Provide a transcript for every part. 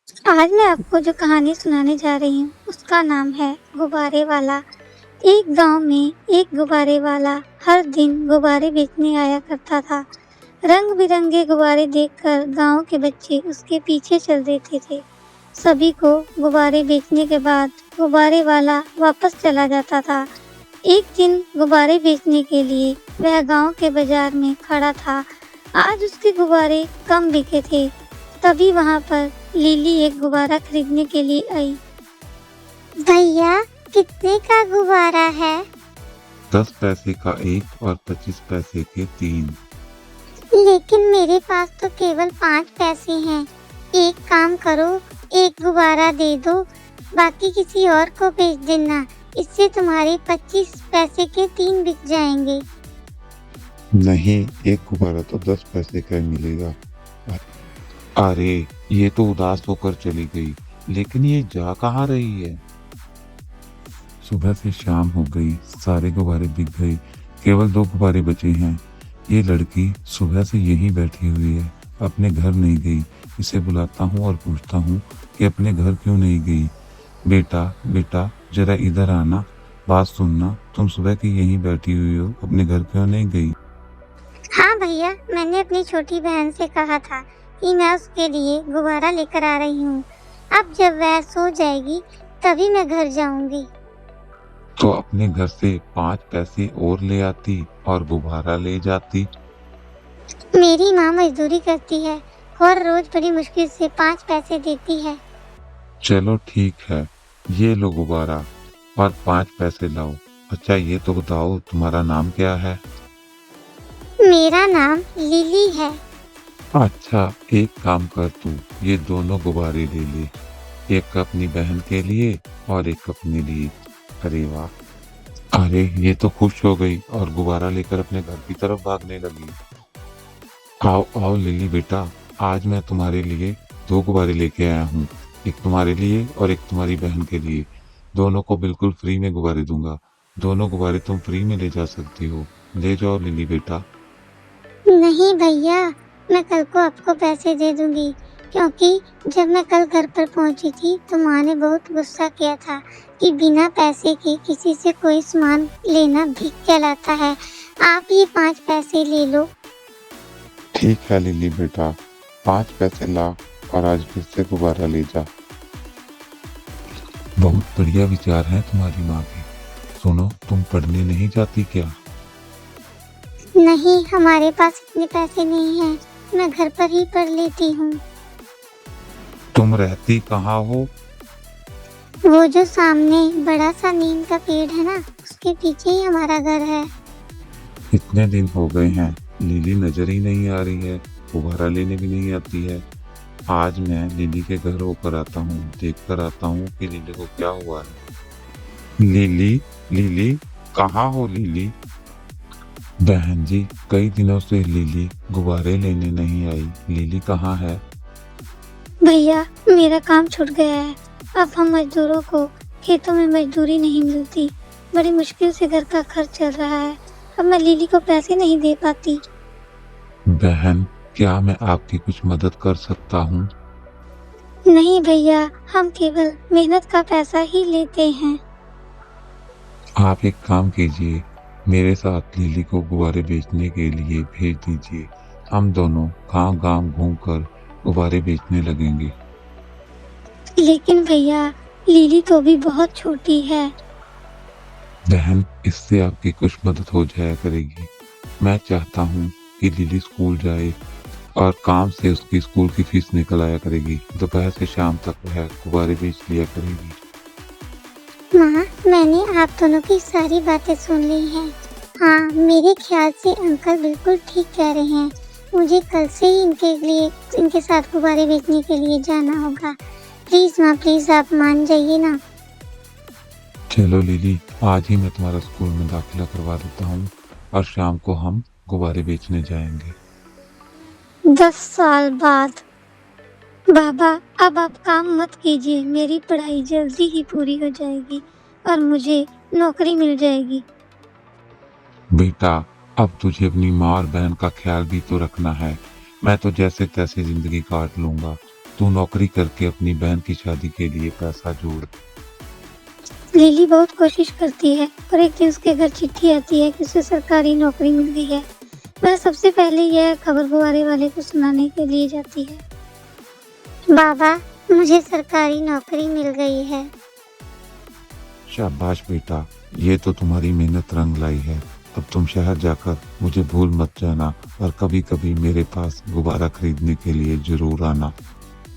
आज मैं आपको जो कहानी सुनाने जा रही हूँ उसका नाम है गुब्बारे वाला। एक गांव में एक गुब्बारे वाला हर दिन गुब्बारे बेचने आया करता था। रंग बिरंगे गुब्बारे देखकर गांव के बच्चे उसके पीछे चल देते थे। सभी को गुब्बारे बेचने के बाद गुब्बारे वाला वापस चला जाता था। एक दिन गुब्बारे बेचने के लिए वह गांव के बाजार में खड़ा था। आज उसके गुब्बारे कम बिके थे। तभी वहां पर लिली एक गुब्बारा खरीदने के लिए आई। भैया, कितने का गुब्बारा है? 10 पैसे का एक और 25 पैसे के 3। लेकिन मेरे पास तो केवल 5 पैसे हैं। एक काम करो, एक गुब्बारा दे दो, बाकी किसी और को बेच देना। इससे तुम्हारे 25 पैसे के 3 बिक जाएंगे। नहीं, एक गुब्बारा तो 10 पैसे का ही मिलेगा। अरे, ये तो उदास होकर चली गई, लेकिन ये जा कहाँ रही है? सुबह से शाम हो गई, सारे गुब्बारे बिक गए, केवल 2 गुब्बारे बचे हैं। ये लड़की सुबह से यहीं बैठी हुई है, अपने घर नहीं गई। इसे बुलाता हूँ और पूछता हूँ कि अपने घर क्यों नहीं गई। बेटा बेटा, जरा इधर आना, बात सुनना। तुम सुबह की यहीं बैठी हुई हो, अपने घर क्यों नहीं गई? हाँ भैया, मैंने अपनी छोटी बहन से कहा था कि मैं उसके लिए गुब्बारा लेकर आ रही हूँ। अब जब वह सो जाएगी तभी मैं घर जाऊंगी। तो अपने घर से 5 पैसे और ले आती और गुब्बारा ले जाती। मेरी माँ मजदूरी करती है और रोज बड़ी मुश्किल से 5 पैसे देती है। चलो ठीक है, ये लो गुब्बारा और 5 पैसे लाओ। अच्छा, ये तो बताओ तुम्हारा नाम क्या है? मेरा नाम लिली है। अच्छा, एक काम कर, तू ये दोनों गुब्बारे ले ले, एक अपनी बहन के लिए और एक अपने लिए। अरे वाह! अरे, ये तो खुश हो गई और गुब्बारा लेकर अपने घर की तरफ भागने लगी। आओ आओ लिली बेटा, आज मैं तुम्हारे लिए 2 गुब्बारे लेके आया हूँ, एक तुम्हारे लिए और एक तुम्हारी बहन के लिए। दोनों को बिल्कुल फ्री में गुब्बारे दूंगा। दोनों गुब्बारे तुम फ्री में ले जा सकती हो। ले जाओ लिली बेटा। नहीं भैया, मैं कल को आपको पैसे दे दूंगी, क्योंकि जब मैं कल घर पर पहुंची थी तो माँ ने बहुत गुस्सा किया था कि बिना पैसे के किसी से कोई सामान लेना भीख कहलाता है। आप ये 5 पैसे ले लो। ठीक है लिली बेटा, 5 पैसे ला और आज फिर से गुब्बारा ले जा। बहुत बढ़िया विचार है तुम्हारी माँ के। सुनो, तुम पढ़ने नहीं जाती क्या? नहीं, हमारे पास इतने पैसे नहीं हैं। मैं घर पर ही पढ़ लेती हूँ। तुम रहती कहाँ हो? वो जो सामने बड़ा सा नीम का पेड़ है ना, उसके पीछे ही हमारा घर है। इतने दिन हो गए हैं, लिली नजर ही नहीं आ रही है, गुब्बारा लेने भी नहीं आती है। आज मैं लिली के घर होकर आता हूँ, देख कर आता हूँ कि लिली को क्या हुआ है। लिली, लिली, कहाँ हो लिली? बहन जी, कई दिनों से लिली गुब्बारे लेने नहीं आई। लिली कहाँ है? भैया, मेरा काम छूट गया है। अब हम मजदूरों को खेतों में मजदूरी नहीं मिलती। बड़ी मुश्किल से घर का खर्च चल रहा है। अब मैं लिली को पैसे नहीं दे पाती। बहन, क्या मैं आपकी कुछ मदद कर सकता हूँ? नहीं भैया, हम केवल मेहनत का पैसा ही लेते हैं। आप एक काम कीजिए, मेरे साथ लिली को गुब्बारे बेचने के लिए भेज दीजिए। हम दोनों गांव गांव घूमकर गुब्बारे बेचने लगेंगे। लेकिन भैया, लिली तो भी बहुत छोटी है। बहन, इससे आपकी कुछ मदद हो जाया करेगी। मैं चाहता हूँ कि लिली स्कूल जाए और काम से उसकी स्कूल की फीस निकल आया करेगी। दोपहर से शाम तक वह गुब्बारे बेच लिया करेगी। माँ, मैंने आप दोनों की सारी बातें सुन ली हैं। हाँ, मेरे ख्याल से अंकल बिल्कुल ठीक कह रहे हैं। मुझे कल से ही इनके साथ गुब्बारे बेचने के लिए जाना होगा। प्लीज माँ, प्लीज आप मान जाइए ना। चलो लिली, आज ही मैं तुम्हारा स्कूल में दाखिला करवा देता हूँ और शाम को हम गुब्बारे बेचने जाएंगे। 10 साल बाद। बाबा, अब आप काम मत कीजिए। मेरी पढ़ाई जल्दी ही पूरी हो जाएगी और मुझे नौकरी मिल जाएगी। बेटा, अब तुझे अपनी माँ और बहन का ख्याल भी तो रखना है। मैं तो जैसे तैसे जिंदगी काट लूंगा। तू नौकरी करके अपनी बहन की शादी के लिए पैसा जोड़। लिली बहुत कोशिश करती है और एक दिन उसके घर चिट्ठी आती है कि उसे सरकारी नौकरी मिल गई है। वह सबसे पहले यह खबर गुब्बारे वाले को सुनाने के लिए जाती है। बाबा, मुझे सरकारी नौकरी मिल गई है। शाबाश बेटा, ये तो तुम्हारी मेहनत रंग लाई है। अब तुम शहर जाकर मुझे भूल मत जाना और कभी कभी मेरे पास गुब्बारा खरीदने के लिए जरूर आना।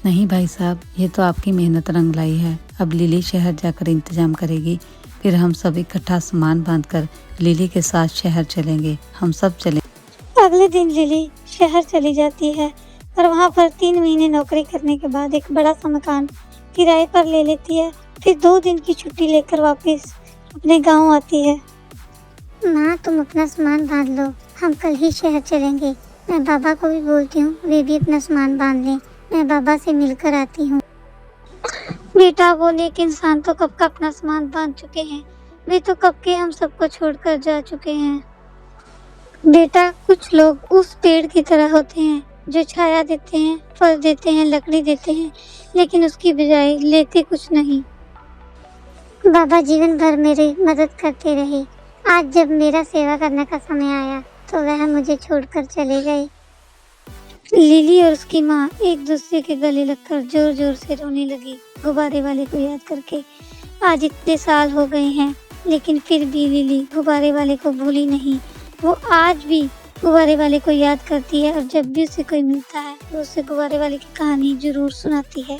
नहीं भाई साहब, ये तो आपकी मेहनत रंग लाई है। अब लिली शहर जाकर इंतजाम करेगी, फिर हम सब इकट्ठा सामान बांधकर लिली के साथ शहर चलेंगे। हम सब चलेंगे। अगले दिन लिली शहर चली जाती है और वहाँ पर 3 महीने नौकरी करने के बाद एक बड़ा सा मकान किराए पर ले लेती है। फिर 2 दिन की छुट्टी लेकर वापस अपने गांव आती है। माँ, तुम अपना सामान बांध लो, हम कल ही शहर चलेंगे। मैं बाबा को भी बोलती हूँ, वे भी अपना सामान बांध लें। मैं बाबा से मिलकर आती हूँ। बेटा, वो नेक इंसान तो कब का अपना सामान बांध चुके हैं। वे तो कब के हम सबको छोड़कर जा चुके हैं। बेटा, कुछ लोग उस पेड़ की तरह होते हैं जो छाया देते हैं, फल देते हैं, लकड़ी देते हैं, लेकिन उसकी बजाय लेते कुछ नहीं। बाबा जीवन भर मेरी मदद करते रहे। आज जब मेरा सेवा करने का समय आया तो वह मुझे छोड़कर चले गए। लिली और उसकी माँ एक दूसरे के गले लगकर जोर जोर से रोने लगी, गुब्बारे वाले को याद करके। आज इतने साल हो गए हैं, लेकिन फिर भी लिली गुब्बारे वाले को भूली नहीं। वो आज भी गुब्बारे वाले को याद करती है और जब भी उसे कोई मिलता है वो उसे गुब्बारे वाले की कहानी जरूर सुनाती है।